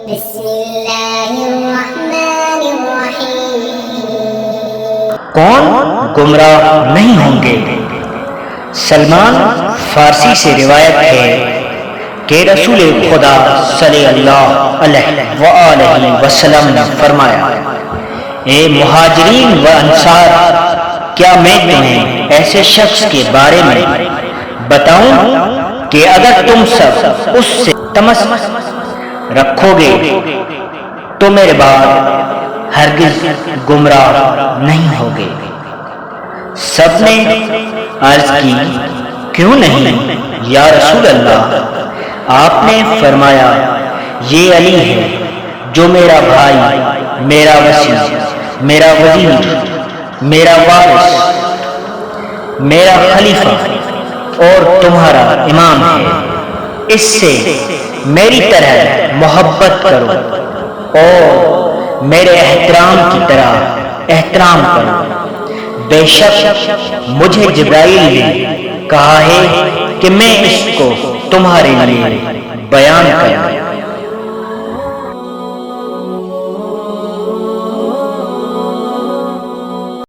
بسم اللہ الرحمن الرحیم۔ کون گمراہ نہیں ہوں گے؟ سلمان فارسی سے روایت ہے کہ رسول خدا صلی اللہ علیہ وآلہ وسلم نے فرمایا، اے مہاجرین و انصار، کیا میں تمہیں ایسے شخص کے بارے میں بتاؤں کہ اگر تم سب اس سے تمس رکھو گے تو میرے بعد ہرگز گمراہ نہیں ہوگے۔ سب نے عرض کی، کیوں نہیں یا رسول اللہ؟ آپ نے فرمایا، یہ علی ہے جو میرا بھائی، میرا وصی، میرا وزیر، میرا وارث، میرا خلیفہ اور تمہارا امام ہے۔ اس سے میری طرح محبت کرو اور میرے احترام کی طرح احترام کرو۔ بے شک مجھے جبرائیل نے کہا ہے کہ میں اس کو تمہارے لیے بیان کروں۔